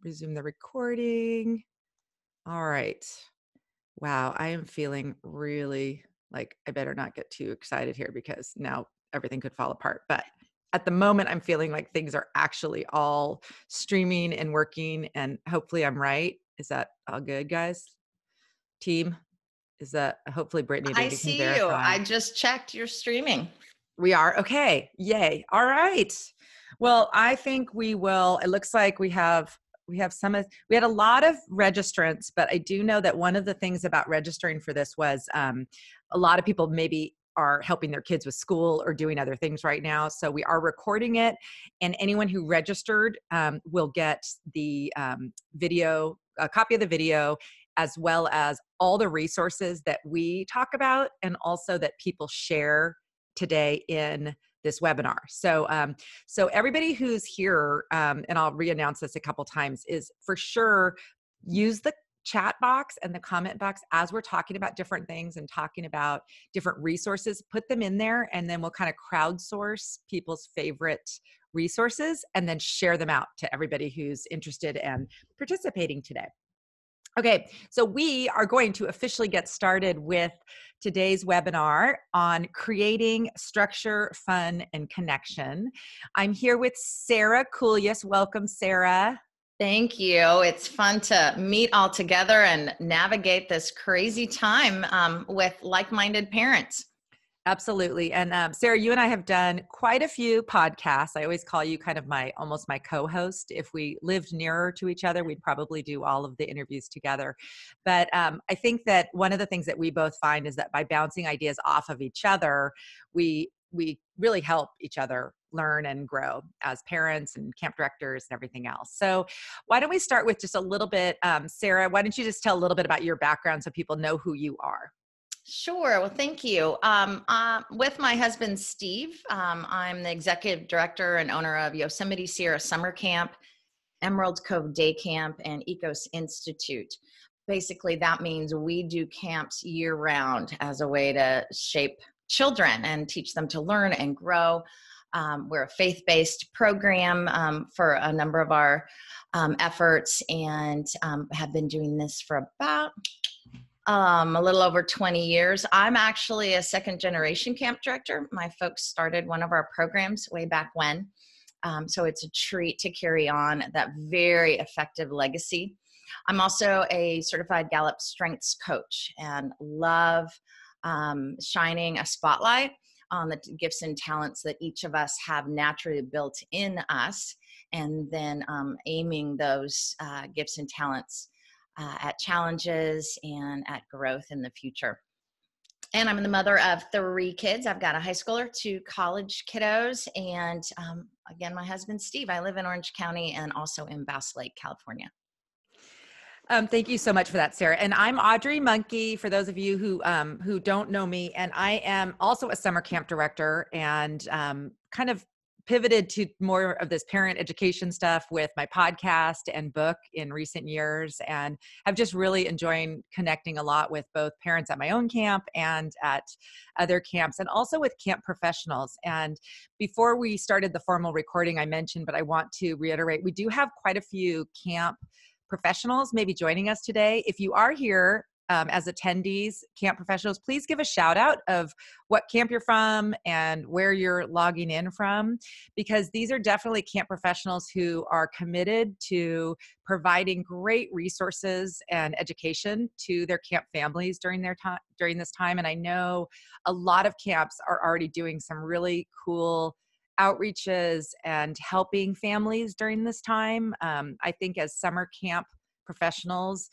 Resume the recording. All right. Wow, I am feeling really like I better not get too excited here because now everything could fall apart. But at the moment, I'm feeling like things are actually all streaming and working, and hopefully I'm right. Is that all good, guys? Team? Is that hopefully Brittany, I maybe can see you. verify? I just checked your streaming. We are? Okay. Yay. All right. Well, I think we will. It looks like we have we had a lot of registrants, but I do know that one of the things about registering for this was a lot of people maybe are helping their kids with school or doing other things right now. So we are recording it, and anyone who registered will get the video, a copy of the video, as well as all the resources that we talk about and also that people share today in this webinar. So everybody who's here, and I'll re-announce this a couple times, is for sure use the chat box and the comment box as we're talking about different things and talking about different resources. Put them in there, and then we'll kind of crowdsource people's favorite resources and then share them out to everybody who's interested and participating today. Okay, so we are going to officially get started with today's webinar on creating structure, fun, and connection. I'm here with Sara Kuljis. Welcome, Sara. Thank you. It's fun to meet all together and navigate this crazy time with like-minded parents. Absolutely. And Sara, you and I have done quite a few podcasts. I always call you kind of almost my co-host. If we lived nearer to each other, we'd probably do all of the interviews together. But I think that one of the things that we both find is that by bouncing ideas off of each other, we really help each other learn and grow as parents and camp directors and everything else. So why don't we start with just a little bit, Sara, why don't you just tell a little bit about your background so people know who you are? Sure. Well, thank you. With my husband, Steve, I'm the executive director and owner of Yosemite Sierra Summer Camp, Emerald Cove Day Camp, and Ecos Institute. Basically, that means we do camps year round as a way to shape children and teach them to learn and grow. We're a faith-based program for a number of our efforts, and have been doing this for about a little over 20 years. I'm actually a second generation camp director. My folks started one of our programs way back when. So it's a treat to carry on that very effective legacy. I'm also a certified Gallup strengths coach and love shining a spotlight on the gifts and talents that each of us have naturally built in us, and then aiming those gifts and talents at challenges and at growth in the future. And I'm the mother of 3 kids. I've got a high schooler, 2 college kiddos, and again, my husband, Steve. I live in Orange County and also in Bass Lake, California. Thank you so much for that, Sara. And I'm Audrey Monke, for those of you who don't know me. And I am also a summer camp director, and kind of pivoted to more of this parent education stuff with my podcast and book in recent years, and have just really enjoyed connecting a lot with both parents at my own camp and at other camps, and also with camp professionals. And before we started the formal recording, I mentioned, but I want to reiterate, we do have quite a few camp professionals maybe joining us today. If you are here as attendees, camp professionals, please give a shout out of what camp you're from and where you're logging in from, because these are definitely camp professionals who are committed to providing great resources and education to their camp families during this time. And I know a lot of camps are already doing some really cool outreaches and helping families during this time. I think as summer camp professionals,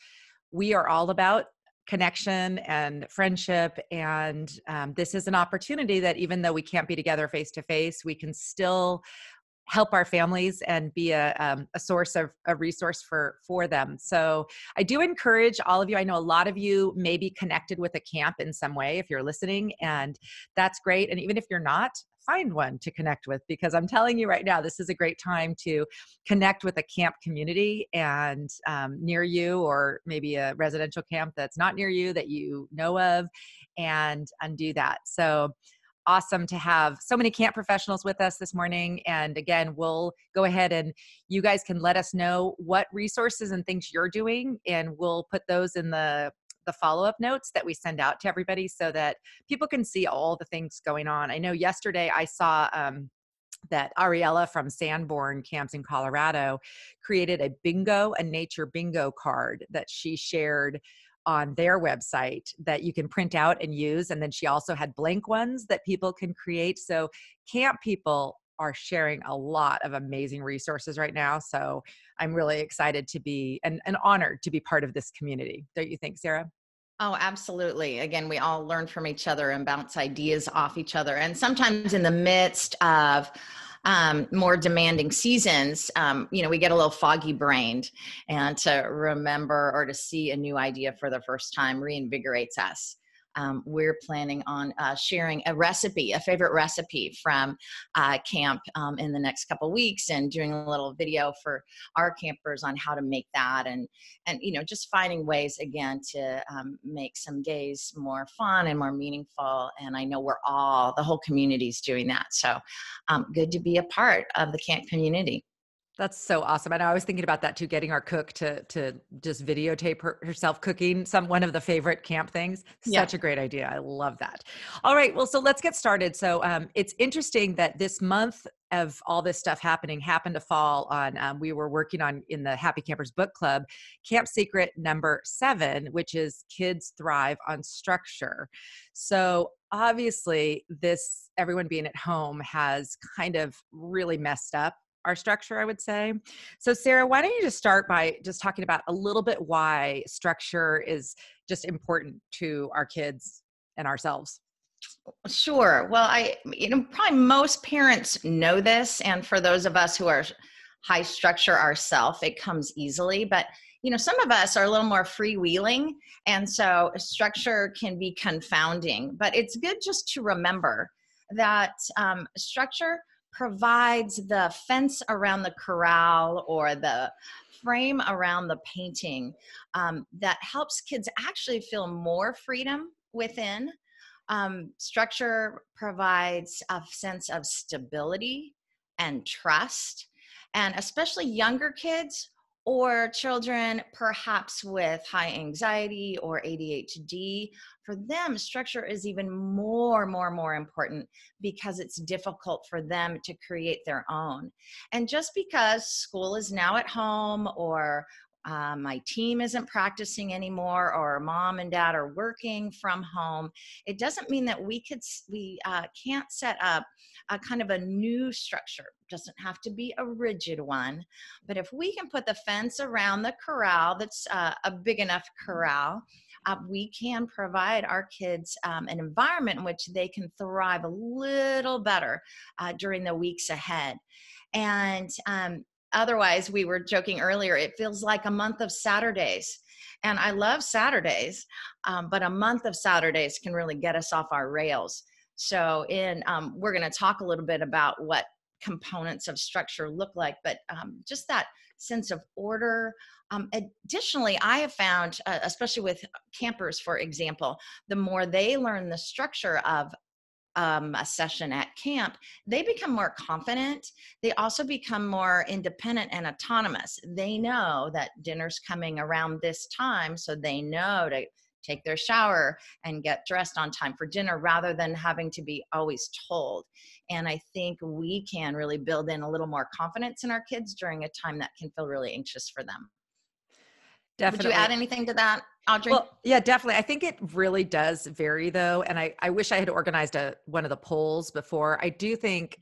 we are all about connection and friendship. And this is an opportunity that even though we can't be together face to face, we can still help our families and be a source of a resource for them. So I do encourage all of you. I know a lot of you may be connected with a camp in some way if you're listening, and that's great. And even if you're not, find one to connect with, because I'm telling you right now, this is a great time to connect with a camp community and near you, or maybe a residential camp that's not near you that you know of, and undo that. So awesome to have so many camp professionals with us this morning. And again, we'll go ahead and you guys can let us know what resources and things you're doing, and we'll put those in the follow-up notes that we send out to everybody so that people can see all the things going on. I know yesterday I saw that Ariella from Sanborn Camps in Colorado created a nature bingo card that she shared on their website that you can print out and use. And then she also had blank ones that people can create. So camp people are sharing a lot of amazing resources right now. So I'm really excited to be and honored to be part of this community. Don't you think, Sarah? Oh, absolutely. Again, we all learn from each other and bounce ideas off each other. And sometimes in the midst of more demanding seasons, we get a little foggy brained, and to remember or to see a new idea for the first time reinvigorates us. We're planning on sharing a favorite recipe from camp in the next couple weeks, and doing a little video for our campers on how to make that, and just finding ways again to make some days more fun and more meaningful. And I know the whole community is doing that. So good to be a part of the camp community. That's so awesome. And I was thinking about that too, getting our cook to just videotape herself cooking one of the favorite camp things. Yeah. Such a great idea. I love that. All right. Well, so let's get started. So it's interesting that this month of all this stuff happened to fall on, we were working on in the Happy Campers Book Club, Camp Secret number 7, which is Kids Thrive on Structure. So obviously everyone being at home has kind of really messed up our structure, I would say. So Sarah, why don't you just start by just talking about a little bit why structure is just important to our kids and ourselves? Sure. Well, probably most parents know this. And for those of us who are high structure ourselves, it comes easily. But, some of us are a little more freewheeling. And so structure can be confounding. But it's good just to remember that structure provides the fence around the corral or the frame around the painting that helps kids actually feel more freedom within. Structure provides a sense of stability and trust, and especially younger kids or children perhaps with high anxiety or ADHD. For them, structure is even more important because it's difficult for them to create their own. And just because school is now at home, or my team isn't practicing anymore, or mom and dad are working from home, it doesn't mean that we can't set up a kind of a new structure. It doesn't have to be a rigid one, but if we can put the fence around the corral that's a big enough corral, we can provide our kids an environment in which they can thrive a little better during the weeks ahead. And otherwise, we were joking earlier, it feels like a month of Saturdays. And I love Saturdays, but a month of Saturdays can really get us off our rails. So we're going to talk a little bit about what components of structure look like, but just that sense of order. Additionally, I have found, especially with campers, for example, the more they learn the structure of a session at camp, they become more confident. They also become more independent and autonomous. They know that dinner's coming around this time, so they know to take their shower and get dressed on time for dinner rather than having to be always told. And I think we can really build in a little more confidence in our kids during a time that can feel really anxious for them. Would you Definitely. add anything to that, Audrey? Well, yeah, definitely. I think it really does vary though. And I wish I had organized one of the polls before. I do think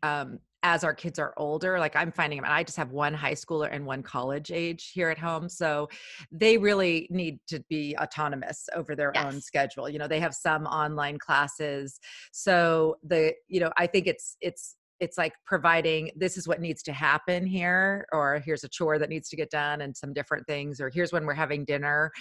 as our kids are older, like I'm finding them, and I just have one high schooler and one college age here at home. So they really need to be autonomous over their own schedule. They have some online classes. So I think it's like providing, this is what needs to happen here, or here's a chore that needs to get done and some different things, or here's when we're having dinner.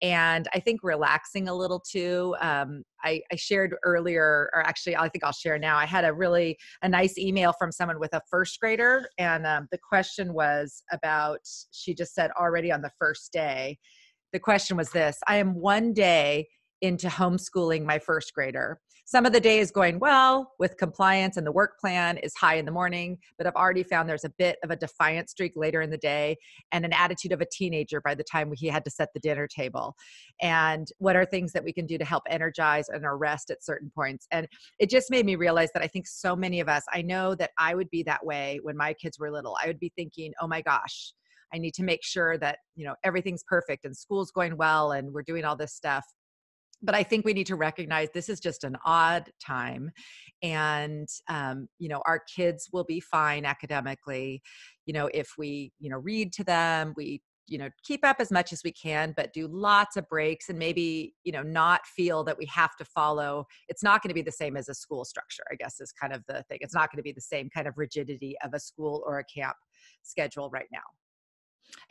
And I think relaxing a little too. I shared earlier, or actually I think I'll share now. I had a nice email from someone with a first grader. And the question was about, she just said already on the first day, the question was this: I am one day into homeschooling my first grader. some of the day is going well with compliance and the work plan is high in the morning, but I've already found there's a bit of a defiant streak later in the day and an attitude of a teenager by the time he had to set the dinner table. And what are things that we can do to help energize and arrest at certain points? And it just made me realize that I think so many of us, I know that I would be that way when my kids were little. I would be thinking, oh my gosh, I need to make sure that, everything's perfect and school's going well and we're doing all this stuff. But I think we need to recognize this is just an odd time. And, our kids will be fine academically, if we, read to them, we, keep up as much as we can, but do lots of breaks and maybe, not feel that we have to follow. It's not going to be the same as a school structure, I guess is kind of the thing. It's not going to be the same kind of rigidity of a school or a camp schedule right now.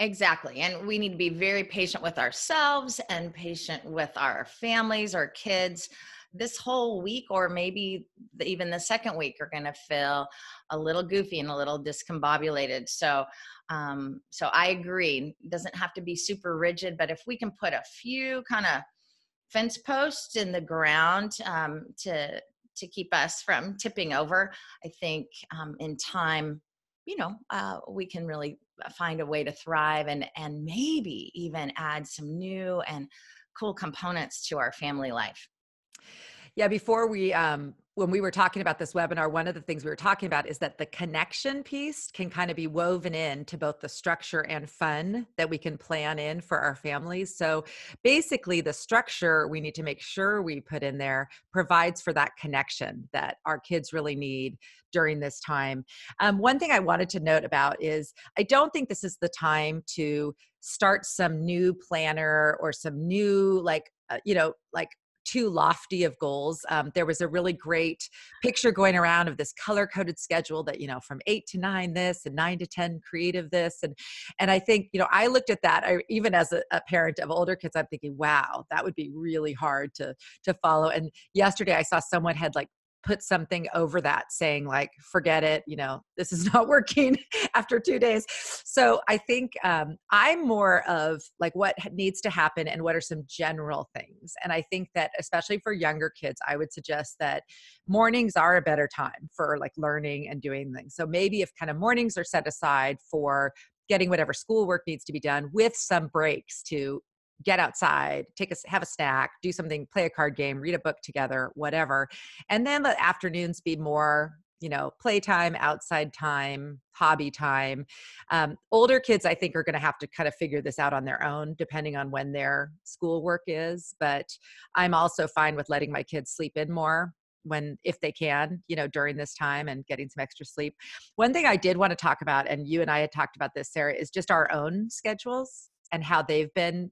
Exactly. And we need to be very patient with ourselves and patient with our families, our kids. This whole week, or maybe even the second week, are going to feel a little goofy and a little discombobulated. So I agree. It doesn't have to be super rigid, but if we can put a few kind of fence posts in the ground to keep us from tipping over, I think in time, we can really find a way to thrive and maybe even add some new and cool components to our family life. Yeah, before when we were talking about this webinar, one of the things we were talking about is that the connection piece can kind of be woven in to both the structure and fun that we can plan in for our families. So basically the structure we need to make sure we put in there provides for that connection that our kids really need during this time. One thing I wanted to note about is I don't think this is the time to start some new planner or some new like too lofty of goals. There was a really great picture going around of this color-coded schedule that, from 8 to 9 this and 9 to 10 creative this. And I think, I looked at that, even as a parent of older kids, I'm thinking, wow, that would be really hard to follow. And yesterday I saw someone had put something over that saying forget it, this is not working after 2 days. So I think I'm more of what needs to happen and what are some general things. And I think that especially for younger kids, I would suggest that mornings are a better time for learning and doing things. So maybe if kind of mornings are set aside for getting whatever schoolwork needs to be done with some breaks to get outside, have a snack, do something, play a card game, read a book together, whatever. And then the afternoons be more, playtime, outside time, hobby time. Older kids, I think, are going to have to kind of figure this out on their own, depending on when their schoolwork is. But I'm also fine with letting my kids sleep in more if they can, during this time and getting some extra sleep. One thing I did want to talk about, and you and I had talked about this, Sarah, is just our own schedules and how they've been,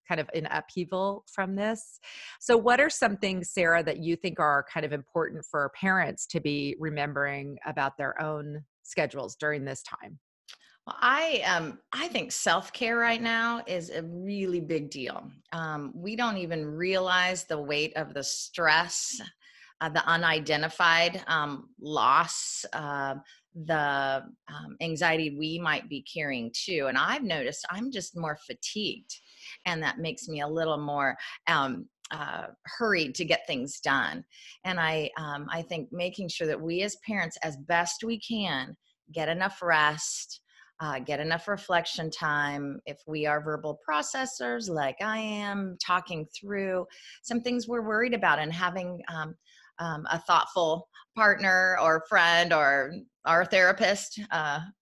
kind of in upheaval from this. So what are some things, Sarah, that you think are kind of important for parents to be remembering about their own schedules during this time? Well, I think self-care right now is a really big deal. We don't even realize the weight of the stress, the unidentified loss, the anxiety we might be carrying too. And I've noticed I'm just more fatigued, and that makes me a little more hurried to get things done. And I think making sure that we as parents, as best we can, get enough rest, get enough reflection time. If we are verbal processors like I am, talking through some things we're worried about and having a thoughtful partner or friend or our therapist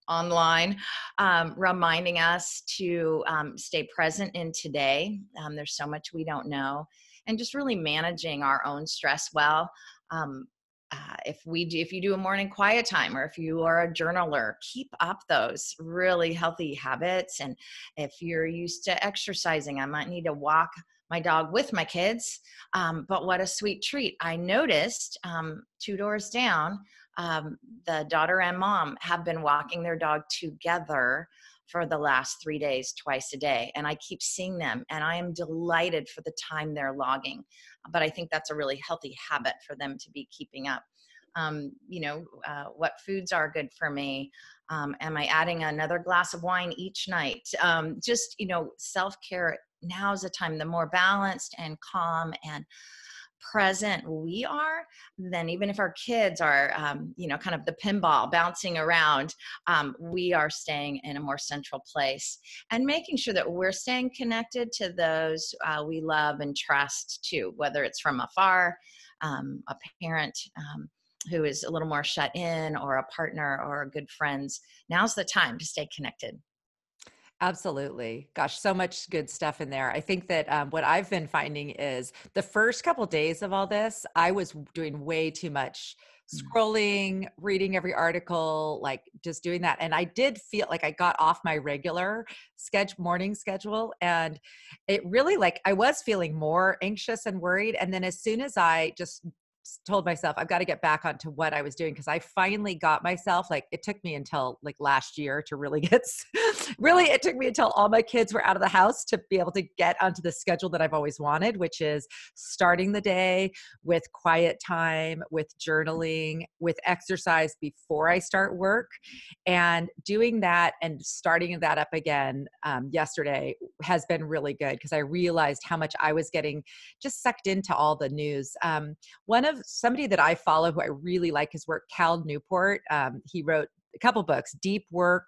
online reminding us to stay present in today. There's so much we don't know, and just really managing our own stress well. If you do a morning quiet time, or if you are a journaler, keep up those really healthy habits. And if you're used to exercising, I might need to walk my dog with my kids. But what a sweet treat. I noticed 2 doors down, the daughter and mom have been walking their dog together for the last 3 days, twice a day. And I keep seeing them, and I am delighted for the time they're logging. But I think that's a really healthy habit for them to be keeping up. What foods are good for me? Am I adding another glass of wine each night? Self-care. Now's the time, the more balanced and calm and present we are, then even if our kids are, kind of the pinball bouncing around, we are staying in a more central place and making sure that we're staying connected to those we love and trust too, whether it's from afar, a parent who is a little more shut in, or a partner or good friends. Now's the time to stay connected. Absolutely. Gosh, so much good stuff in there. I think that what I've been finding is the first couple days of all this, I was doing way too much scrolling, reading every article, like just doing that. And I did feel like I got off my regular morning schedule. And it really, like, I was feeling more anxious and worried. And then as soon as I just told myself I've got to get back onto what I was doing, because I finally got myself, like, it took me until like last year to really really, it took me until all my kids were out of the house to be able to get onto the schedule that I've always wanted, which is starting the day with quiet time, with journaling, with exercise before I start work. And doing that and starting that up again yesterday has been really good, because I realized how much I was getting just sucked into all the news. One of somebody that I follow who I really like his work, Cal Newport. He wrote a couple books, Deep Work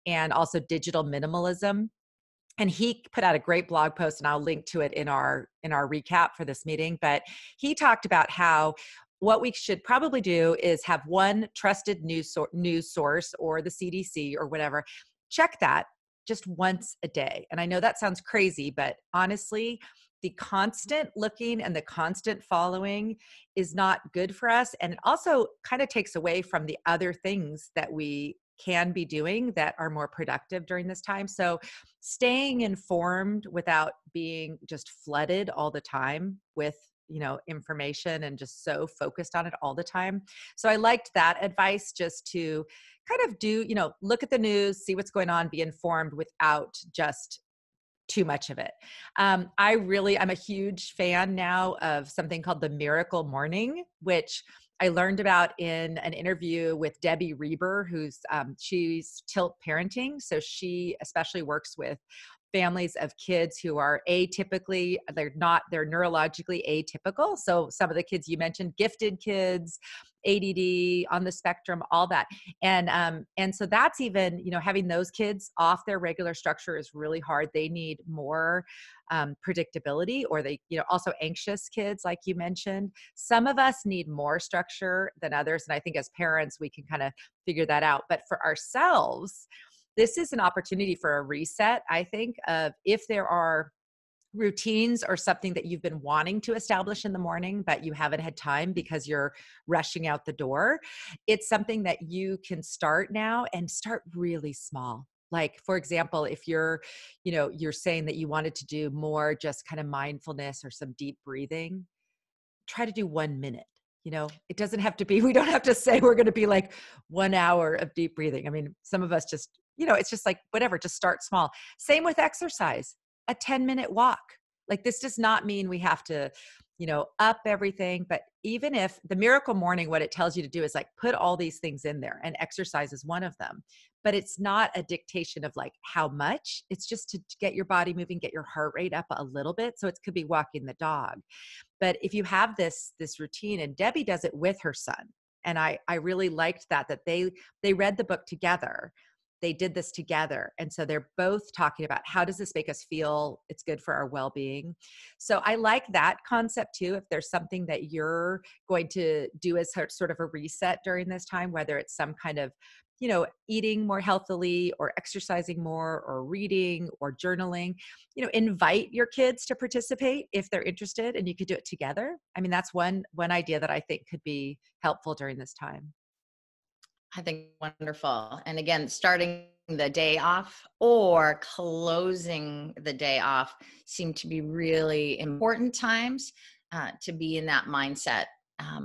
and also Digital Minimalism. And he put out a great blog post, and I'll link to it in our recap for this meeting. But he talked about how what we should probably do is have one trusted news source, or the CDC or whatever. Check that just once a day. And I know that sounds crazy, but honestly, the constant looking and the constant following is not good for us. And it also kind of takes away from the other things that we can be doing that are more productive during this time. So staying informed without being just flooded all the time with information and just so focused on it all the time. So I liked that advice, just to kind of look at the news, see what's going on, be informed without just too much of it. I'm a huge fan now of something called the Miracle Morning, which I learned about in an interview with Debbie Reber, she's Tilt Parenting. So she especially works with families of kids who are they're neurologically atypical. So some of the kids you mentioned, gifted kids, ADD, on the spectrum, all that. And so that's even, having those kids off their regular structure is really hard. They need more predictability, or also anxious kids, like you mentioned. Some of us need more structure than others. And I think as parents, we can kind of figure that out. But for ourselves, this is an opportunity for a reset, I think, of if there are routines or something that you've been wanting to establish in the morning, but you haven't had time because you're rushing out the door. It's something that you can start now, and start really small. Like, for example, if you're saying that you wanted to do more just kind of mindfulness or some deep breathing, try to do 1 minute. It doesn't have to be, we don't have to say we're going to be like 1 hour of deep breathing. I mean, some of us just, it's just like, whatever, just start small. Same with exercise, a 10-minute walk. Like, this does not mean we have to, up everything. But even if the Miracle Morning, what it tells you to do is like put all these things in there, and exercise is one of them. But it's not a dictation of like how much. It's just to get your body moving, get your heart rate up a little bit. So it could be walking the dog. But if you have this routine, and Debbie does it with her son, and I really liked that they read the book together. They did this together. And so they're both talking about, how does this make us feel? It's good for our well-being. So I like that concept too. If there's something that you're going to do as sort of a reset during this time, whether it's some kind of, eating more healthily, or exercising more, or reading, or journaling, invite your kids to participate if they're interested, and you could do it together. I mean, that's one idea that I think could be helpful during this time. I think wonderful. And again, starting the day off or closing the day off seem to be really important times to be in that mindset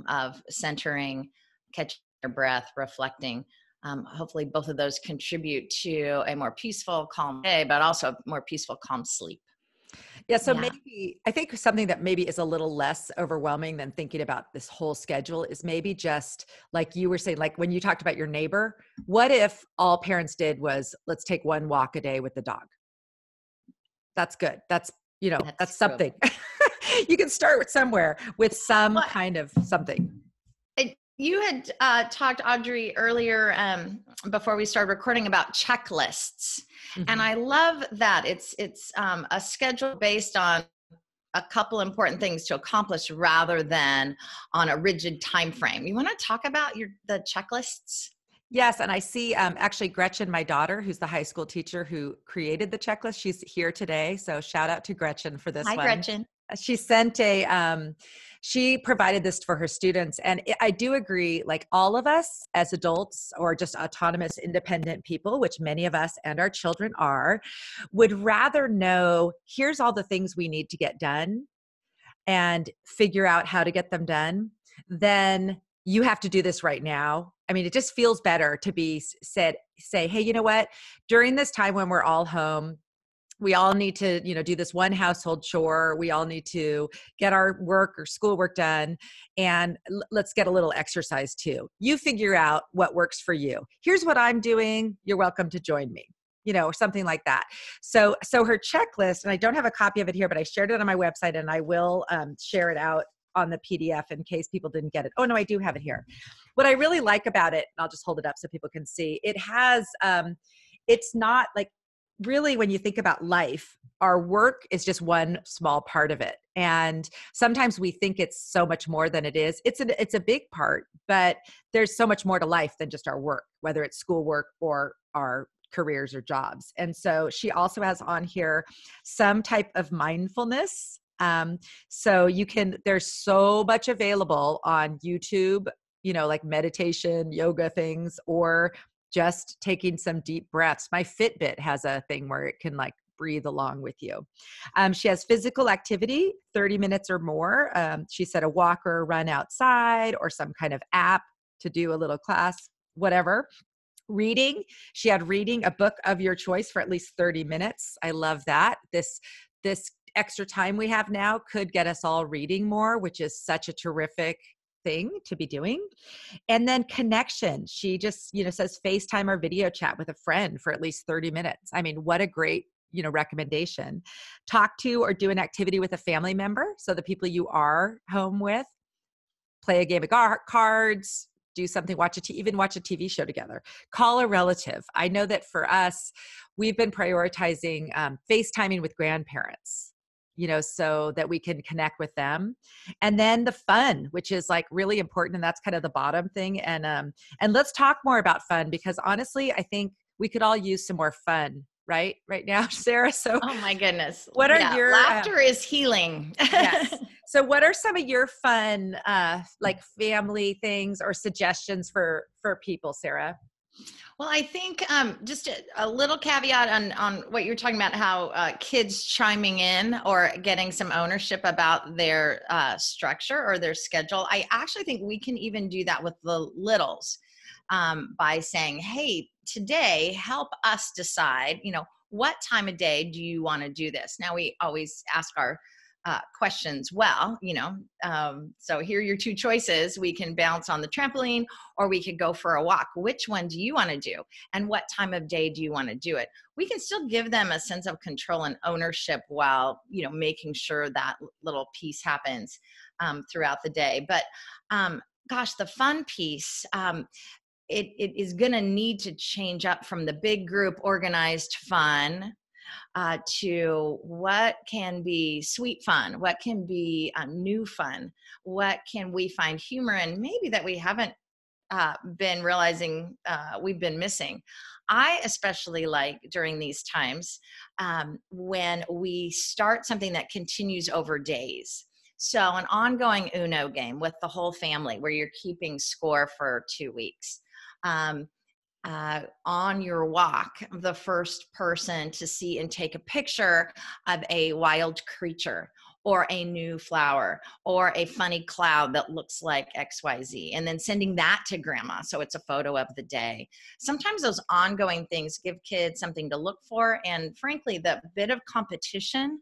of centering, catching your breath, reflecting. Hopefully both of those contribute to a more peaceful, calm day, but also more peaceful, calm sleep. Yeah. So Yeah. maybe, I think something that maybe is a little less overwhelming than thinking about this whole schedule is maybe just like you were saying, like when you talked about your neighbor, what if all parents did was, let's take one walk a day with the dog? That's good. That's That's true. something. You can start with somewhere with some Well, kind of something. you had talked, Audrey, earlier before we started recording about checklists, and Mhm. I love that it's a schedule based on a couple important things to accomplish rather than on a rigid time frame. You want to talk about the checklists? Yes, and I see actually Gretchen, my daughter, who's the high school teacher who created the checklist. She's here today, so shout out to Gretchen for this Hi, one. Gretchen. She sent she provided this for her students, and I do agree. Like all of us as adults or just autonomous, independent people, which many of us and our children are, would rather know. Here's all the things we need to get done, and figure out how to get them done, then you have to do this right now. I mean, it just feels better to be say, hey, you know what? During this time when we're all home, we all need to, do this one household chore. We all need to get our work or schoolwork done, and let's get a little exercise too. You figure out what works for you. Here's what I'm doing. You're welcome to join me. Or something like that. So her checklist, and I don't have a copy of it here, but I shared it on my website, and I will share it out on the PDF in case people didn't get it. Oh no, I do have it here. What I really like about it, and I'll just hold it up so people can see. It has, it's not like, really, when you think about life, our work is just one small part of it. And sometimes we think it's so much more than it is. It's a big part, but there's so much more to life than just our work, whether it's schoolwork or our careers or jobs. And so she also has on here some type of mindfulness. So there's so much available on YouTube, like meditation, yoga things, or just taking some deep breaths. My Fitbit has a thing where it can like breathe along with you. She has physical activity, 30 minutes or more. She said a walk or a run outside, or some kind of app to do a little class, whatever. Reading, she had reading a book of your choice for at least 30 minutes. I love that. This extra time we have now could get us all reading more, which is such a terrific thing to be doing. And then connection. She just, says FaceTime or video chat with a friend for at least 30 minutes. I mean, what a great, recommendation. Talk to or do an activity with a family member. So the people you are home with, play a game of cards, do something, even watch a TV show together. Call a relative. I know that for us, we've been prioritizing FaceTiming with grandparents, so that we can connect with them. And then the fun, which is like really important. And that's kind of the bottom thing. And let's talk more about fun, because honestly, I think we could all use some more fun right now, Sarah. So Oh my goodness. what are Yeah, your, laughter is healing. yes. So what are some of your fun, like family things or suggestions for people, Sarah? Well, I think just a little caveat on what you're talking about, how kids chiming in or getting some ownership about their structure or their schedule. I actually think we can even do that with the littles by saying, hey, today, help us decide, what time of day do you want to do this? Now, we always ask our questions well, so here are your two choices. We can bounce on the trampoline, or we could go for a walk. Which one do you want to do? And what time of day do you want to do it? We can still give them a sense of control and ownership while, making sure that little piece happens throughout the day. But gosh, the fun piece, it is going to need to change up from the big group organized fun to what can be sweet fun, what can be new fun, what can we find humor in, maybe that we haven't been realizing we've been missing. I especially like during these times when we start something that continues over days. So an ongoing Uno game with the whole family where you're keeping score for 2 weeks. On your walk, the first person to see and take a picture of a wild creature or a new flower or a funny cloud that looks like XYZ, and then sending that to grandma so it's a photo of the day. Sometimes those ongoing things give kids something to look for, and frankly, the bit of competition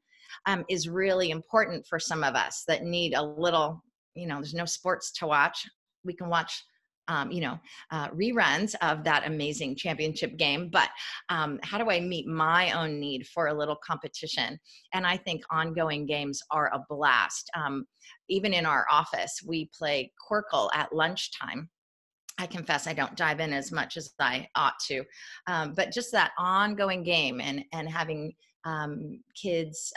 is really important for some of us that need a little, there's no sports to watch. We can watch reruns of that amazing championship game, but how do I meet my own need for a little competition? And I think ongoing games are a blast. Even in our office, we play Quirkle at lunchtime. I confess I don't dive in as much as I ought to, but just that ongoing game and having kids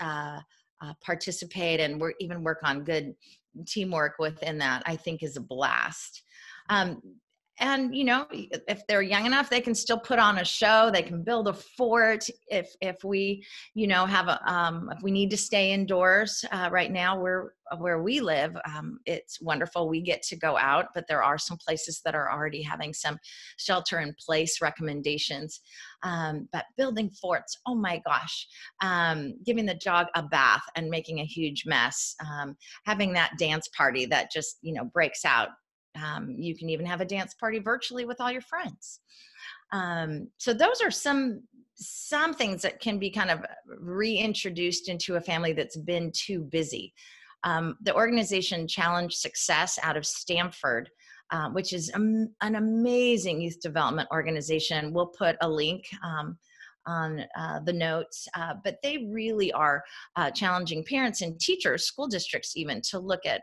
participate and even work on good teamwork within that, I think is a blast. Um, and if they're young enough, they can still put on a show. They can build a fort. If we, have if we need to stay indoors right now, where we live, it's wonderful. We get to go out, but there are some places that are already having some shelter in place recommendations. But building forts, oh my gosh, giving the dog a bath and making a huge mess, having that dance party that just, breaks out. You can even have a dance party virtually with all your friends. So those are some things that can be kind of reintroduced into a family that's been too busy. The organization Challenge Success out of Stanford, which is an amazing youth development organization. We'll put a link on the notes, but they really are challenging parents and teachers, school districts even, to look at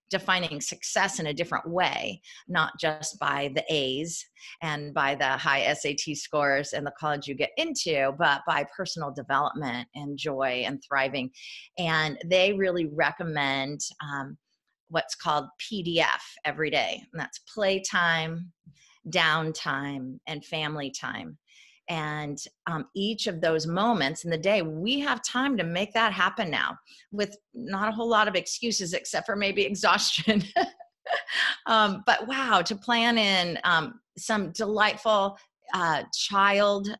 defining success in a different way, not just by the A's and by the high SAT scores and the college you get into, but by personal development and joy and thriving. And they really recommend what's called PDF every day, and that's playtime, downtime, and family time. And each of those moments in the day, we have time to make that happen now with not a whole lot of excuses except for maybe exhaustion. But wow, to plan in some delightful child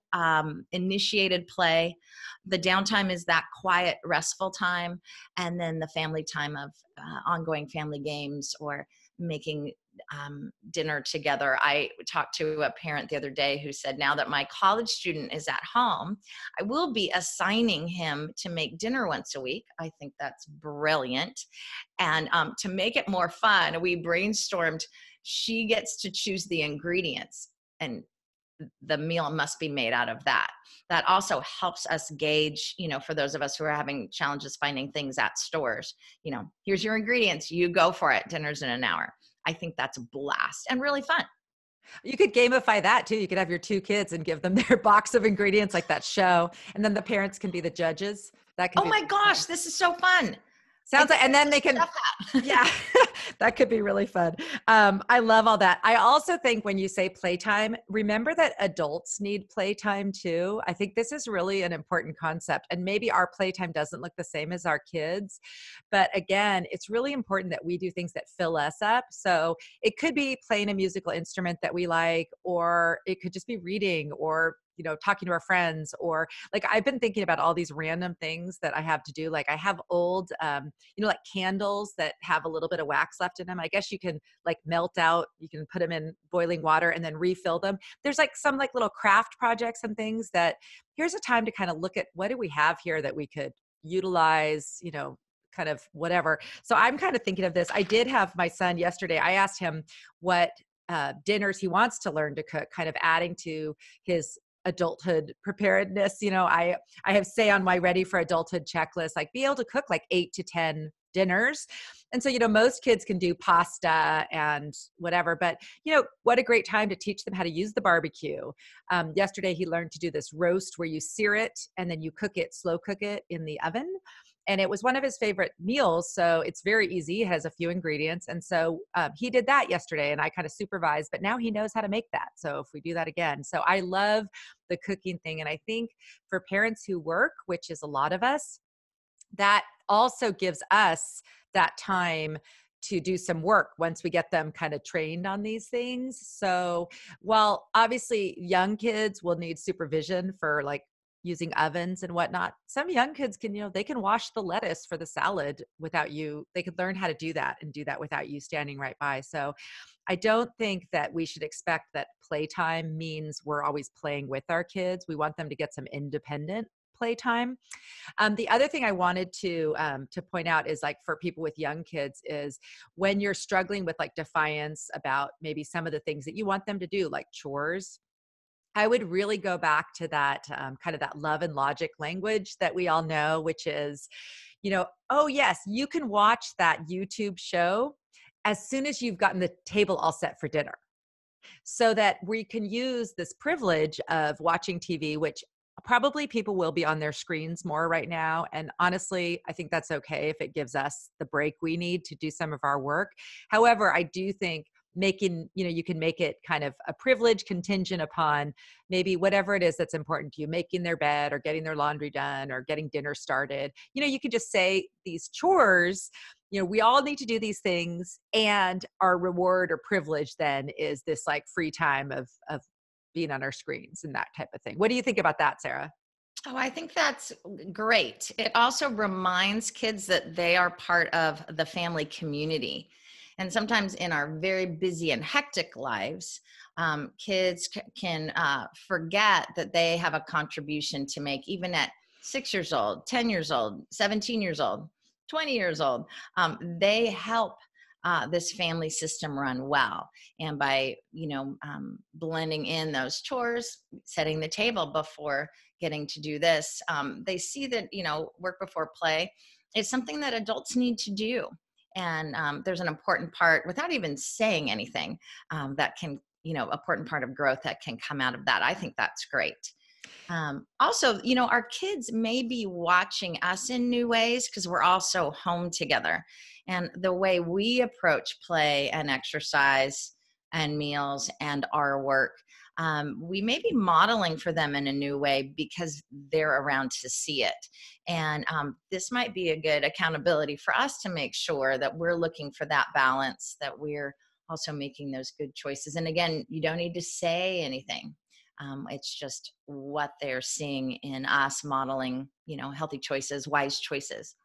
initiated play. The downtime is that quiet, restful time. And then the family time of ongoing family games or making dinner together. I talked to a parent the other day who said, now that my college student is at home, I will be assigning him to make dinner once a week. I think that's brilliant. And to make it more fun, we brainstormed, she gets to choose the ingredients and the meal must be made out of that. That also helps us gauge, for those of us who are having challenges finding things at stores, here's your ingredients, you go for it. Dinner's in an hour. I think that's a blast and really fun. You could gamify that too. You could have your two kids and give them their box of ingredients like that show. And then the parents can be the judges. That could Oh my gosh, this is so fun. Sounds like, and then they can, yeah, that could be really fun. I love all that. I also think when you say playtime, remember that adults need playtime too. I think this is really an important concept, and maybe our playtime doesn't look the same as our kids, but again, it's really important that we do things that fill us up. So it could be playing a musical instrument that we like, or it could just be reading, or talking to our friends, or like I've been thinking about all these random things that I have to do. Like I have old, like candles that have a little bit of wax left in them. I guess you can like melt out, you can put them in boiling water and then refill them. There's like some like little craft projects and things that here's a time to kind of look at what do we have here that we could utilize, kind of whatever. So I'm kind of thinking of this. I did have my son yesterday. I asked him what dinners he wants to learn to cook, kind of adding to his adulthood preparedness. I have say on my ready for adulthood checklist, like be able to cook like 8 to 10 dinners. And so, most kids can do pasta and whatever, but what a great time to teach them how to use the barbecue. Yesterday, he learned to do this roast where you sear it and then you slow cook it in the oven. And it was one of his favorite meals. So it's very easy. It has a few ingredients. And so he did that yesterday and I kind of supervised, but now he knows how to make that. So if we do that again. So I love the cooking thing. And I think for parents who work, which is a lot of us, that also gives us that time to do some work once we get them kind of trained on these things. So while obviously young kids will need supervision for like using ovens and whatnot, some young kids can, they can wash the lettuce for the salad without you. They could learn how to do that and do that without you standing right by. So I don't think that we should expect that playtime means we're always playing with our kids. We want them to get some independent playtime. The other thing I wanted to point out is, like, for people with young kids, is when you're struggling with like defiance about maybe some of the things that you want them to do, like chores, I would really go back to that kind of that love and logic language that we all know, which is, oh yes, you can watch that YouTube show as soon as you've gotten the table all set for dinner, so that we can use this privilege of watching TV, which probably people will be on their screens more right now. And honestly, I think that's okay if it gives us the break we need to do some of our work. However, I do think you can make it kind of a privilege contingent upon maybe whatever it is that's important to you, making their bed or getting their laundry done or getting dinner started. You could just say these chores, we all need to do these things, and our reward or privilege then is this like free time of being on our screens and that type of thing. What do you think about that, Sarah? Oh, I think that's great. It also reminds kids that they are part of the family community. And sometimes in our very busy and hectic lives, kids can forget that they have a contribution to make, even at 6 years old, 10 years old, 17 years old, 20 years old. They help this family system run well. And by, blending in those chores, setting the table before getting to do this, they see that, work before play is something that adults need to do. And there's an important part, without even saying anything, that can, important part of growth that can come out of that. I think that's great. Also, our kids may be watching us in new ways because we're also home together. And the way we approach play and exercise and meals and our work, we may be modeling for them in a new way because they're around to see it. And this might be a good accountability for us to make sure that we're looking for that balance, that we're also making those good choices. And again, you don't need to say anything. It's just what they're seeing in us modeling, healthy choices, wise choices.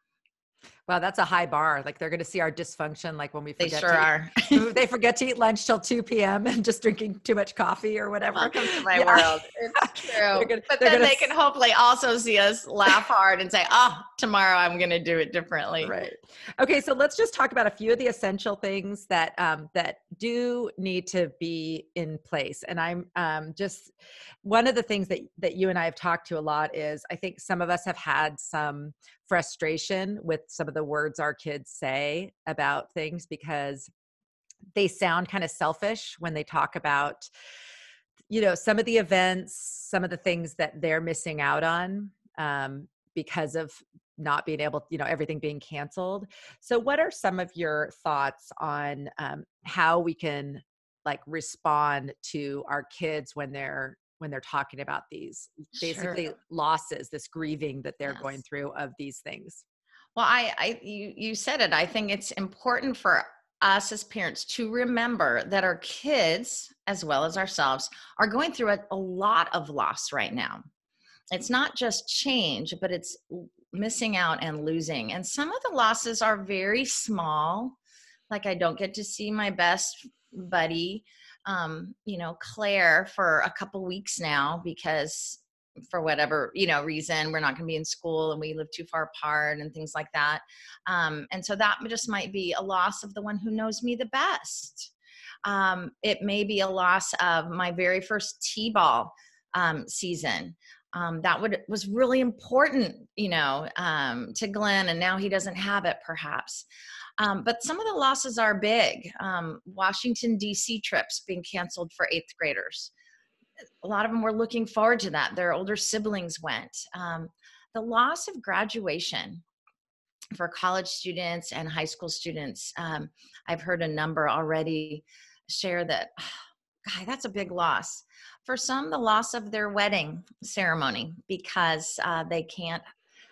Wow, that's a high bar. Like, they're going to see our dysfunction, like when we They forget sure to are. eat, they forget to eat lunch till 2 p.m. and just drinking too much coffee or whatever. Welcome to my Yeah. world. It's true. But they're then gonna they can hopefully also see us laugh hard and say, oh, tomorrow I'm going to do it differently. Right. Okay, so let's just talk about a few of the essential things that that do need to be in place. And I'm just, one of the things that you and I have talked to a lot is, I think some of us have had some frustration with some of the words our kids say about things, because they sound kind of selfish when they talk about, some of the events, some of the things that they're missing out on, because of not being able, everything being canceled. So what are some of your thoughts on how we can like respond to our kids when they're talking about these Sure. basically losses, this grieving that they're going Yes. through of these things? Well, you said it. I think it's important for us as parents to remember that our kids, as well as ourselves, are going through a lot of loss right now. It's not just change, but it's missing out and losing. And some of the losses are very small. Like, I don't get to see my best buddy, Claire, for a couple weeks now because for whatever, reason, we're not going to be in school and we live too far apart and things like that. And so that just might be a loss of the one who knows me the best. It may be a loss of my very first T-ball season. That was really important, to Glenn, and now he doesn't have it perhaps. But some of the losses are big. Washington, D.C. trips being canceled for 8th graders. A lot of them were looking forward to that. Their older siblings went. The loss of graduation for college students and high school students. I've heard a number already share that, God, that's a big loss. For some, the loss of their wedding ceremony because they can't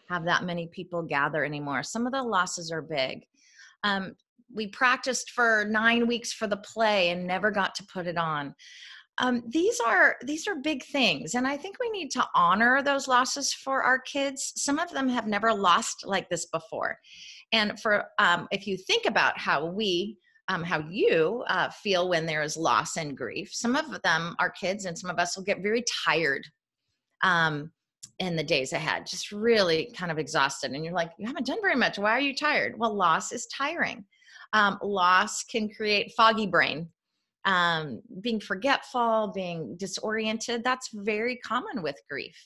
have that many people gather anymore. Some of the losses are big. We practiced for 9 weeks for the play and never got to put it on. These are big things, and I think we need to honor those losses for our kids. Some of them have never lost like this before, and for if you think about how you feel when there is loss and grief, some of them, our kids, and some of us will get very tired. in the days ahead, just really kind of exhausted. And you're like, you haven't done very much. Why are you tired? Well, loss is tiring. Loss can create foggy brain, being forgetful, being disoriented. That's very common with grief.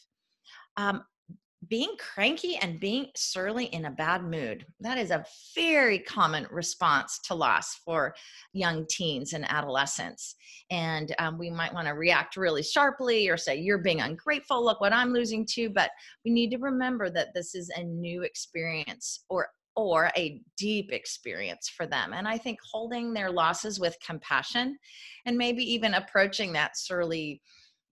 Um, Being cranky and being surly in a bad mood. That is a very common response to loss for young teens and adolescents. And we might want to react really sharply or say, you're being ungrateful. Look what I'm losing too. But we need to remember that this is a new experience or a deep experience for them. And I think holding their losses with compassion and maybe even approaching that surly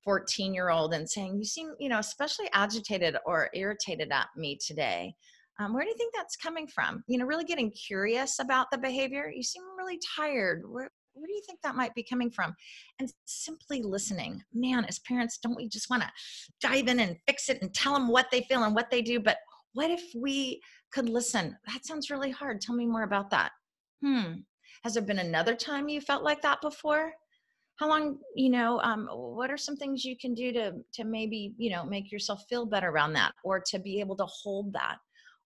14-year-old and saying, you seem, especially agitated or irritated at me today. Where do you think that's coming from? Really getting curious about the behavior. You seem really tired. Where do you think that might be coming from? And simply listening. Man, as parents, don't we just want to dive in and fix it and tell them what they feel and what they do? But what if we could listen? That sounds really hard. Tell me more about that. Has there been another time you felt like that before? How long, what are some things you can do to maybe, make yourself feel better around that, or to be able to hold that?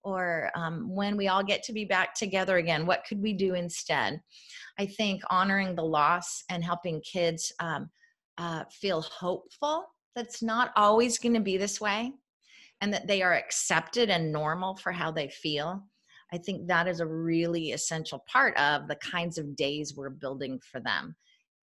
Or when we all get to be back together again, what could we do instead? I think honoring the loss and helping kids feel hopeful that's not always going to be this way, and that they are accepted and normal for how they feel. I think that is a really essential part of the kinds of days we're building for them.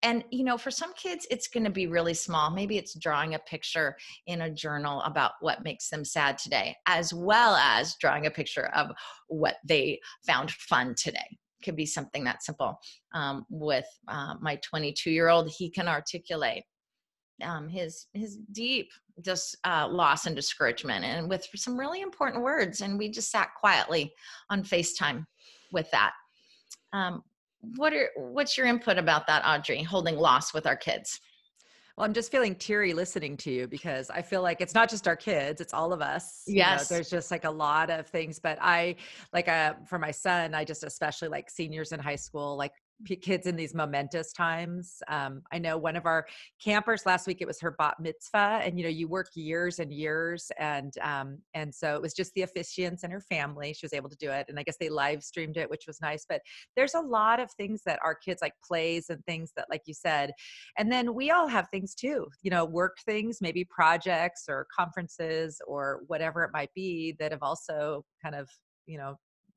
And, for some kids, it's going to be really small. Maybe it's drawing a picture in a journal about what makes them sad today, as well as drawing a picture of what they found fun today. Could be something that simple. With my 22-year-old, he can articulate his deep loss and discouragement, and with some really important words. And we just sat quietly on FaceTime with that. What's your input about that, Audrey, holding loss with our kids? Well, I'm just feeling teary listening to you, because I feel like it's not just our kids, it's all of us. Yes. There's just like a lot of things, but for my son, I just especially like seniors in high school, like kids in these momentous times. I know one of our campers last week, it was her bat mitzvah, and you work years and years, and so it was just the officiants and her family. She was able to do it, and I guess they live streamed it, which was nice. But there's a lot of things that our kids like, plays and things that, like you said, and then we all have things too, work things, maybe projects or conferences or whatever it might be, that have also kind of,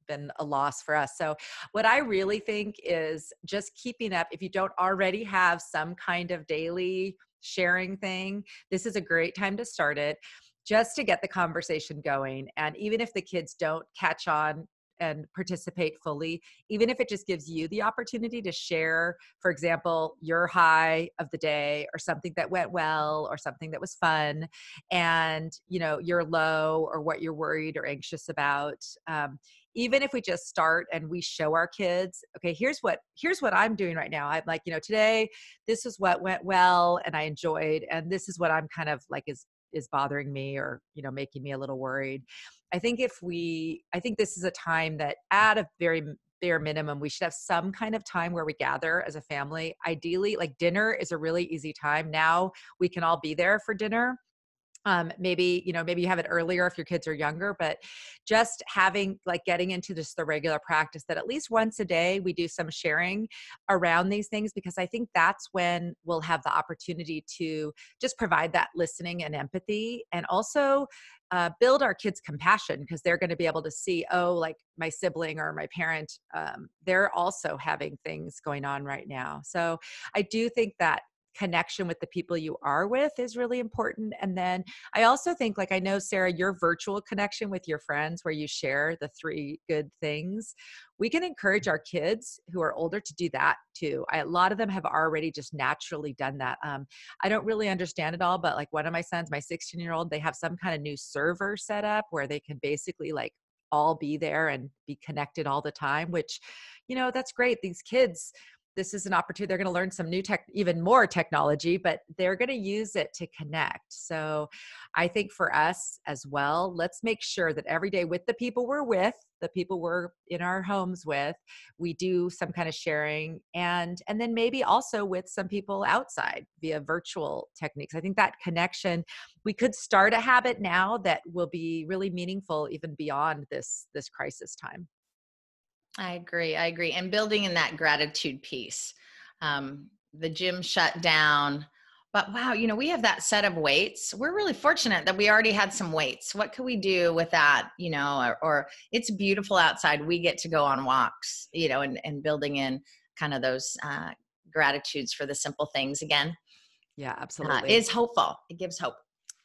been a loss for us. So what I really think is just keeping up. If you don't already have some kind of daily sharing thing, this is a great time to start it, just to get the conversation going. And even if the kids don't catch on and participate fully, even if it just gives you the opportunity to share, for example, your high of the day, or something that went well, or something that was fun, and your low, or what you're worried or anxious about. Even if we just start and we show our kids, okay, here's what I'm doing right now. I'm like, today, this is what went well and I enjoyed, and this is what I'm kind of like is bothering me, or making me a little worried. I think this is a time that, at a very bare minimum, we should have some kind of time where we gather as a family. Ideally, like, dinner is a really easy time. Now we can all be there for dinner. Maybe you have it earlier if your kids are younger, but just getting into just the regular practice that at least once a day we do some sharing around these things, because I think that's when we'll have the opportunity to just provide that listening and empathy, and also build our kids' compassion, because they're going to be able to see, oh, like my sibling or my parent, they're also having things going on right now. So I do think that connection with the people you are with is really important. And then I also think, like, I know, Sarah, your virtual connection with your friends, where you share the 3 good things, we can encourage our kids who are older to do that too. A lot of them have already just naturally done that. I don't really understand it all, but like one of my sons, my 16-year-old, they have some kind of new server set up where they can basically like all be there and be connected all the time, which, that's great. These kids, this is an opportunity. They're going to learn some new tech, even more technology, but they're going to use it to connect. So I think for us as well, let's make sure that every day with the people we're with, the people we're in our homes with, we do some kind of sharing, and then maybe also with some people outside via virtual techniques. I think that connection, we could start a habit now that will be really meaningful even beyond this crisis time. I agree. I agree. And building in that gratitude piece. The gym shut down, but wow, we have that set of weights. We're really fortunate that we already had some weights. What could we do with that? Or it's beautiful outside. We get to go on walks, and building in kind of those gratitudes for the simple things again Yeah, absolutely. is hopeful. It gives hope.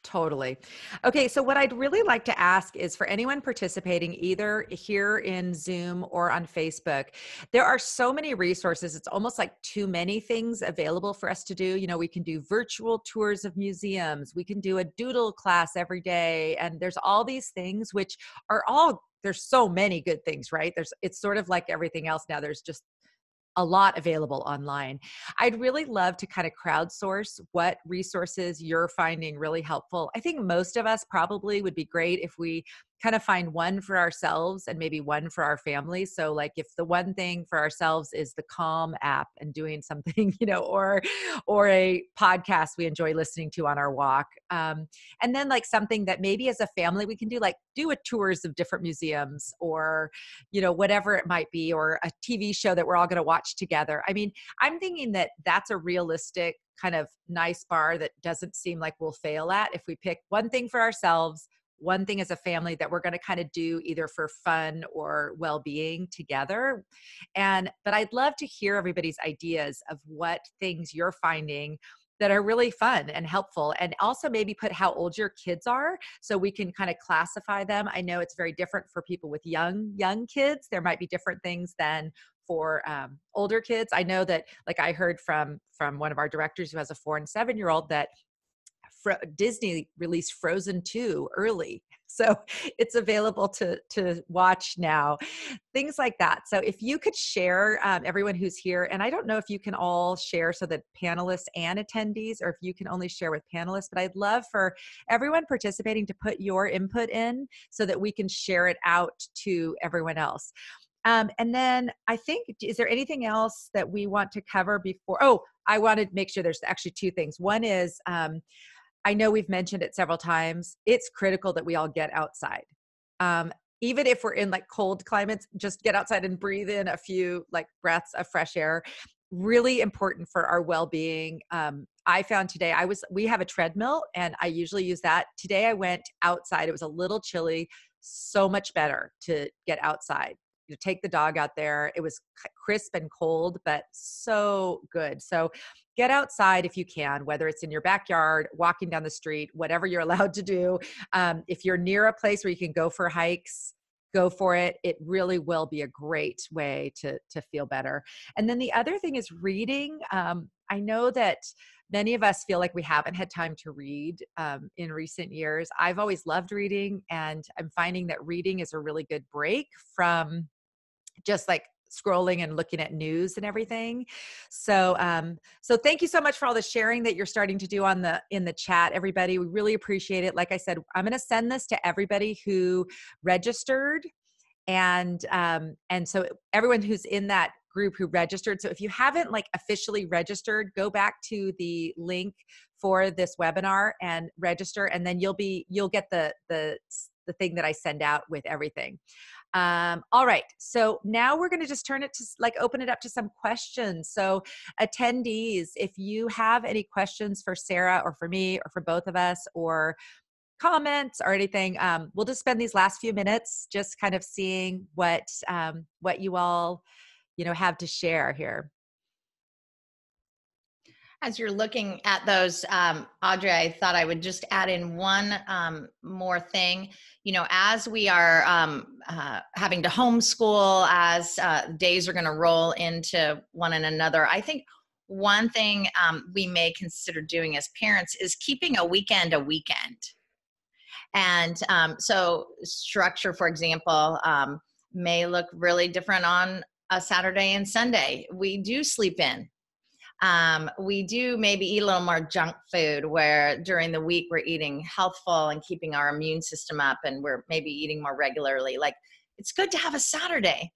Totally. Okay, so what I'd really like to ask is for anyone participating either here in Zoom or on Facebook, there are so many resources. It's almost like too many things available for us to do. We can do virtual tours of museums. We can do a doodle class every day. And there's all these things which are all, there's so many good things, right? It's sort of like everything else now. There's just a lot available online. I'd really love to kind of crowdsource what resources you're finding really helpful. I think most of us probably would be great if we kind of find one for ourselves and maybe one for our families. So like if the one thing for ourselves is the Calm app and doing something, or a podcast we enjoy listening to on our walk. And then like something that maybe as a family we can do, like do a tours of different museums or, whatever it might be, or a TV show that we're all going to watch together. I mean, I'm thinking that that's a realistic kind of nice bar that doesn't seem like we'll fail at if we pick one thing for ourselves, one thing as a family that we're going to kind of do either for fun or well-being together. But I'd love to hear everybody's ideas of what things you're finding that are really fun and helpful, and also maybe put how old your kids are so we can kind of classify them. I know it's very different for people with young kids. There might be different things than for older kids. I know that, like I heard from one of our directors who has a 4 and 7-year-old that Disney released Frozen 2 early. So it's available to watch now, things like that. So if you could share, everyone who's here, and I don't know if you can all share so that panelists and attendees, or if you can only share with panelists, but I'd love for everyone participating to put your input in so that we can share it out to everyone else. And then I think, is there anything else that we want to cover before? Oh, I want to make sure there's actually 2 things. One is, I know we've mentioned it several times. It's critical that we all get outside. Even if we're in like cold climates, just get outside and breathe in a few like breaths of fresh air. Really important for our well-being. I found today, we have a treadmill and I usually use that. Today I went outside. It was a little chilly, so much better to get outside. Take the dog out there. It was crisp and cold, but so good. So get outside if you can, whether it's in your backyard, walking down the street, whatever you're allowed to do. If you're near a place where you can go for hikes, go for it. It really will be a great way to feel better. And then the other thing is reading. I know that many of us feel like we haven't had time to read in recent years. I've always loved reading, and I'm finding that reading is a really good break from just like scrolling and looking at news and everything. So thank you so much for all the sharing that you're starting to do in the chat, everybody. We really appreciate it. Like I said, I'm going to send this to everybody who registered, and so everyone who's in that group who registered. So if you haven't like officially registered, go back to the link for this webinar and register, and then you'll get the thing that I send out with everything. All right. So now we're going to just open it up to some questions. So attendees, if you have any questions for Sara or for me or for both of us, or comments or anything, we'll just spend these last few minutes just kind of seeing what you all, have to share here. As you're looking at those, Audrey, I thought I would just add in one more thing. As we are having to homeschool, as days are going to roll into one and another, I think one thing we may consider doing as parents is keeping a weekend. And so structure, for example, may look really different on a Saturday and Sunday. We do sleep in. We do maybe eat a little more junk food, where during the week we're eating healthful and keeping our immune system up, and we're maybe eating more regularly. Like, it's good to have a Saturday.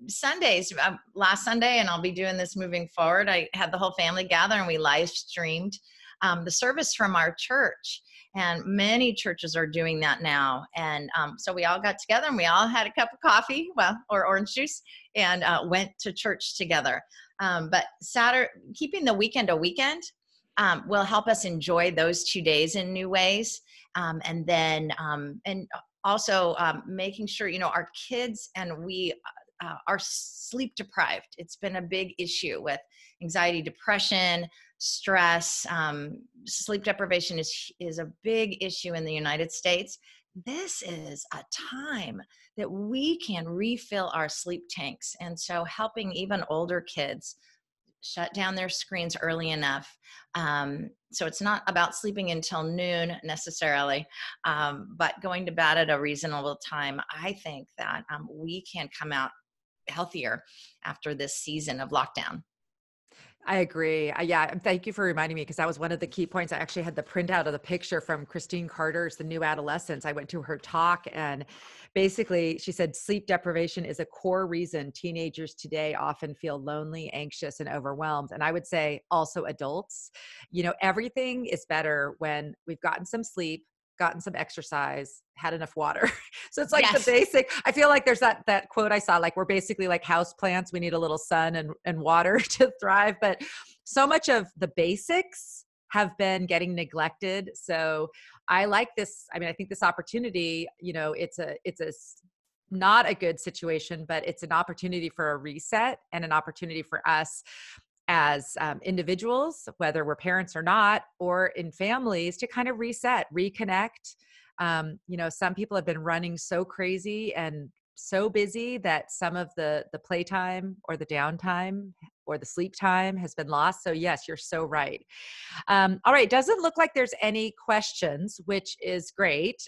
Sundays, last Sunday, and I'll be doing this moving forward, I had the whole family gather and we live streamed the service from our church. And many churches are doing that now. And so we all got together and we all had a cup of coffee, or orange juice, and went to church together. But Saturday, keeping the weekend a weekend will help us enjoy those 2 days in new ways. And then, and also making sure, our kids and we are sleep deprived. It's been a big issue with anxiety, depression, stress. Sleep deprivation is a big issue in the United States. This is a time that we can refill our sleep tanks. And so helping even older kids shut down their screens early enough. So it's not about sleeping until noon necessarily, but going to bed at a reasonable time. I think that we can come out healthier after this season of lockdown. I agree. Yeah. Thank you for reminding me, because that was one of the key points. I actually had the printout of the picture from Christine Carter's The New Adolescence. I went to her talk, and basically she said sleep deprivation is a core reason teenagers today often feel lonely, anxious, and overwhelmed. And I would say also adults. Everything is better when we've gotten some sleep, gotten some exercise, had enough water. So it's like the Yes. basic. I feel like there's that quote I saw, like, we're basically like house plants. We need a little sun and water to thrive. But so much of the basics have been getting neglected. So I like this. I mean, I think this opportunity, it's not a good situation, but it's an opportunity for a reset and an opportunity for us as individuals, whether we're parents or not, or in families, to kind of reset, reconnect. Some people have been running so crazy and so busy that some of the playtime or the downtime or the sleep time has been lost. So yes, you're so right. All right. Doesn't look like there's any questions, which is great.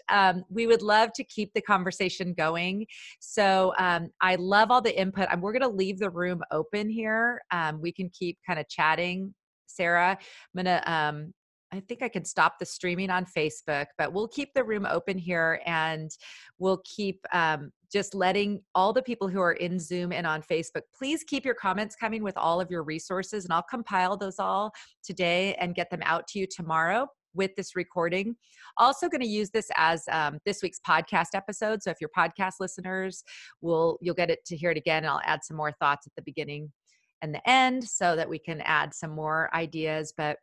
We would love to keep the conversation going. So I love all the input. We're going to leave the room open here. We can keep kind of chatting. Sarah, I'm going to, I think I can stop the streaming on Facebook, but we'll keep the room open here, and we'll keep just letting all the people who are in Zoom and on Facebook, please keep your comments coming with all of your resources, and I'll compile those all today and get them out to you tomorrow with this recording. Also going to use this as this week's podcast episode. So if you're podcast listeners, you'll get it to hear it again, and I'll add some more thoughts at the beginning and the end so that we can add some more ideas. But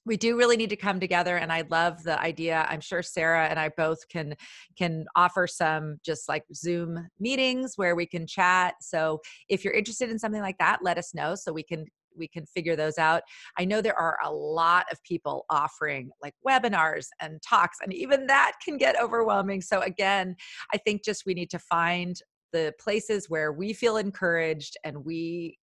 we do really need to come together, and I love the idea. I'm sure Sarah and I both can offer some just like Zoom meetings where we can chat. So if you're interested in something like that, let us know so we can figure those out. I know there are a lot of people offering like webinars and talks, and even that can get overwhelming. So again, I think just we need to find the places where we feel encouraged and we,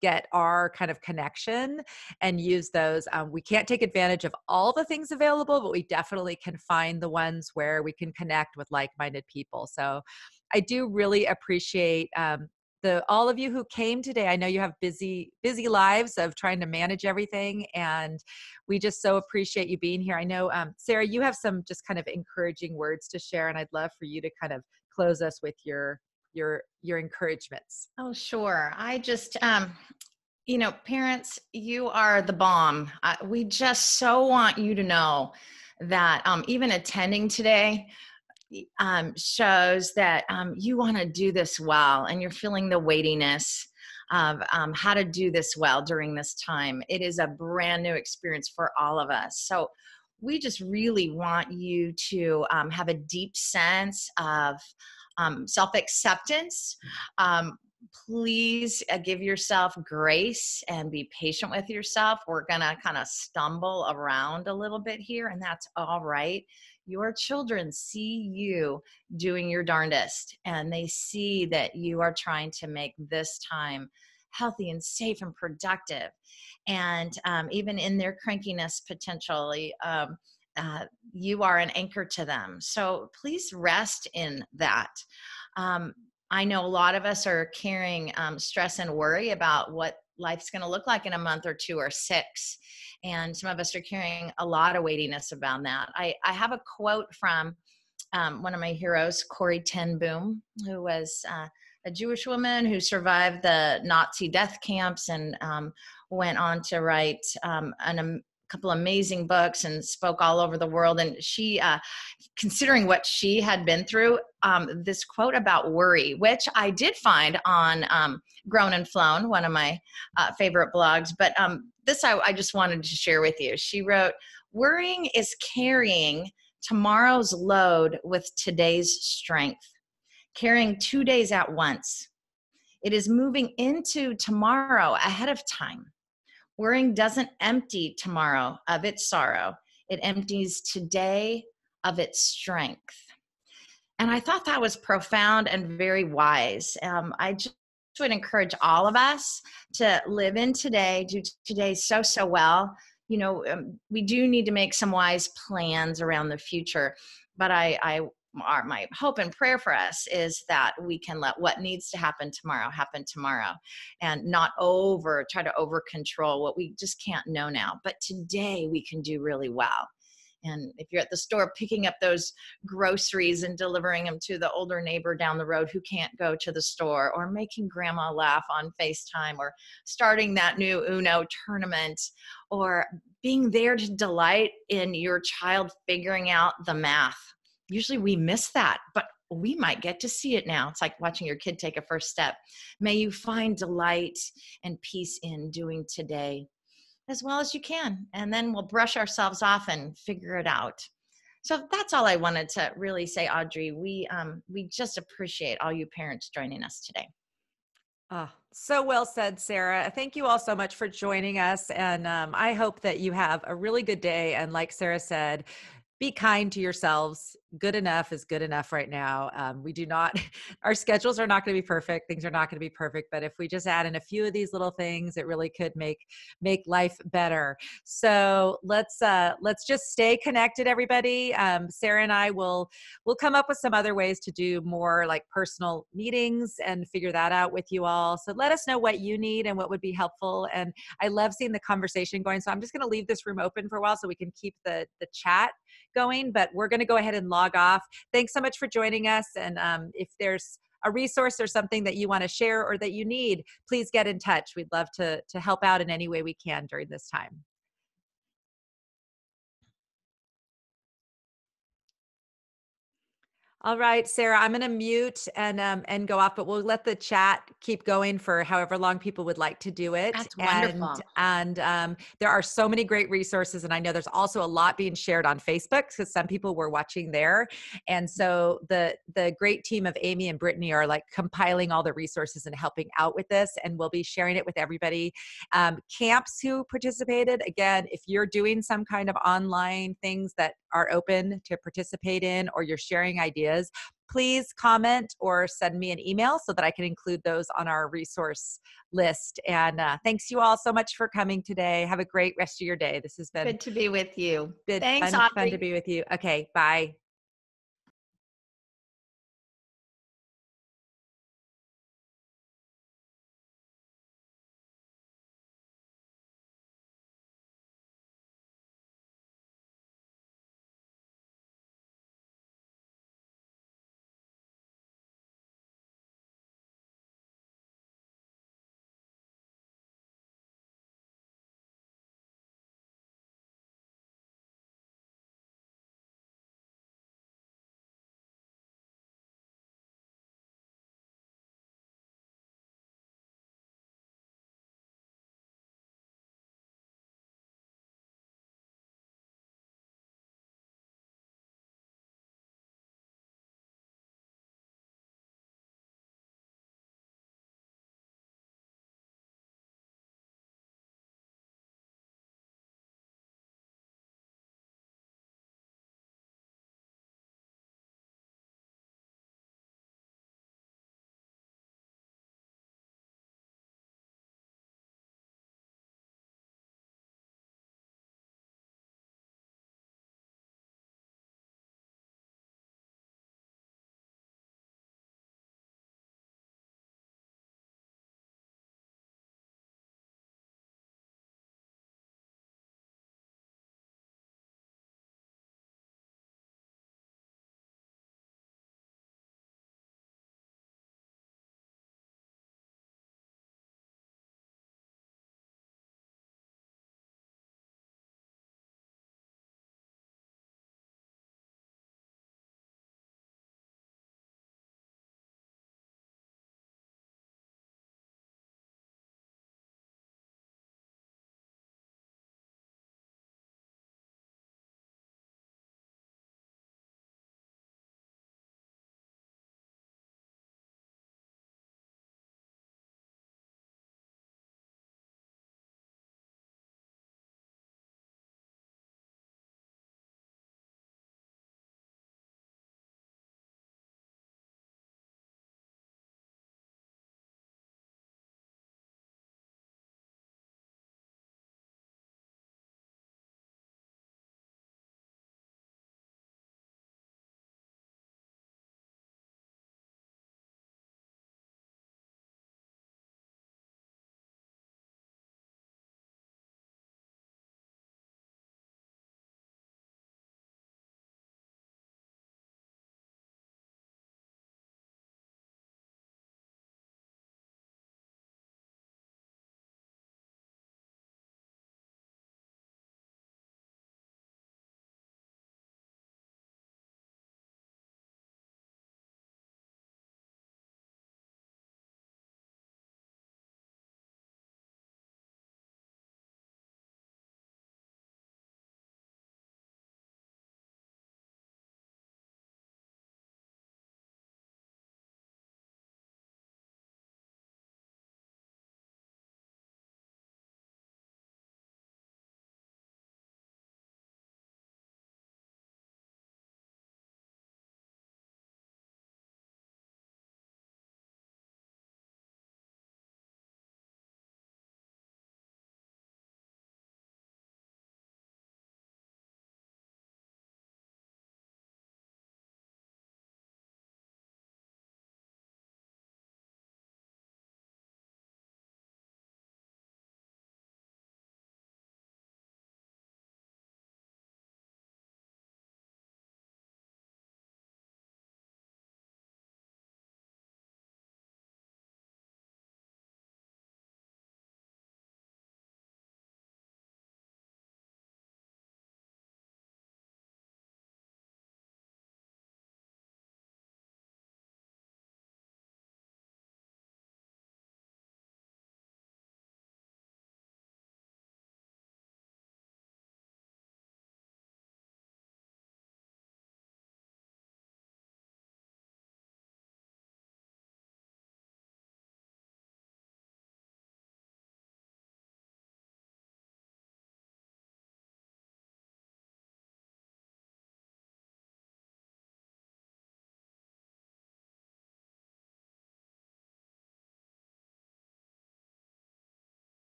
get our kind of connection and use those. We can't take advantage of all the things available, but we definitely can find the ones where we can connect with like-minded people. So I do really appreciate all of you who came today. I know you have busy lives of trying to manage everything, and we just so appreciate you being here. I know, Sarah, you have some just kind of encouraging words to share, and I'd love for you to kind of close us with your encouragements. Oh, sure. I just, parents, you are the bomb. We just so want you to know that even attending today shows that you want to do this well, and you're feeling the weightiness of how to do this well during this time. It is a brand new experience for all of us. So we just really want you to have a deep sense of self-acceptance. Please give yourself grace and be patient with yourself. We're going to kind of stumble around a little bit here, and that's all right. Your children see you doing your darndest, and they see that you are trying to make this time healthy and safe and productive. And even in their crankiness, potentially, you are an anchor to them. So please rest in that. I know a lot of us are carrying stress and worry about what life's going to look like in a month or 2 or 6. And some of us are carrying a lot of weightiness about that. I have a quote from one of my heroes, Corrie Ten Boom, who was a Jewish woman who survived the Nazi death camps and went on to write couple amazing books and spoke all over the world. And she, considering what she had been through, this quote about worry, which I did find on Grown and Flown, one of my favorite blogs, but this I just wanted to share with you. She wrote, "Worrying is carrying tomorrow's load with today's strength, carrying 2 days at once. It is moving into tomorrow ahead of time. Worrying doesn't empty tomorrow of its sorrow. It empties today of its strength." And I thought that was profound and very wise. I just would encourage all of us to live in today, do today so well. We do need to make some wise plans around the future, but my hope and prayer for us is that we can let what needs to happen tomorrow, and not try to over control what we just can't know now. But today we can do really well. And if you're at the store picking up those groceries and delivering them to the older neighbor down the road who can't go to the store, or making grandma laugh on FaceTime, or starting that new Uno tournament, or being there to delight in your child figuring out the math. Usually we miss that, but we might get to see it now. It's like watching your kid take a first step. May you find delight and peace in doing today as well as you can. And then we'll brush ourselves off and figure it out. So that's all I wanted to really say, Audrey. We just appreciate all you parents joining us today. Oh, so well said, Sarah. Thank you all so much for joining us. And I hope that you have a really good day. And like Sarah said, be kind to yourselves. Good enough is good enough right now. We do not, our schedules are not going to be perfect. Things are not going to be perfect. But if we just add in a few of these little things, it really could make life better. So let's just stay connected, everybody. Sarah and I will come up with some other ways to do more like personal meetings and figure that out with you all. So let us know what you need and what would be helpful. And I love seeing the conversation going. So I'm just going to leave this room open for a while so we can keep the chat going, but we're going to go ahead and log off. Thanks so much for joining us. And if there's a resource or something that you want to share or that you need, please get in touch. We'd love to help out in any way we can during this time. All right, Sarah, I'm going to mute and go off, but we'll let the chat keep going for however long people would like to do it. That's wonderful. And there are so many great resources. And I know there's also a lot being shared on Facebook because some people were watching there. And so the great team of Amy and Brittany are like compiling all the resources and helping out with this. And we'll be sharing it with everybody. Camps who participated, again, if you're doing some kind of online things that are open to participate in, or you're sharing ideas, please comment or send me an email so that I can include those on our resource list. And thanks you all so much for coming today. Have a great rest of your day. This has been good to be with you. Been Thanks, fun Audrey. to be with you. Okay, bye.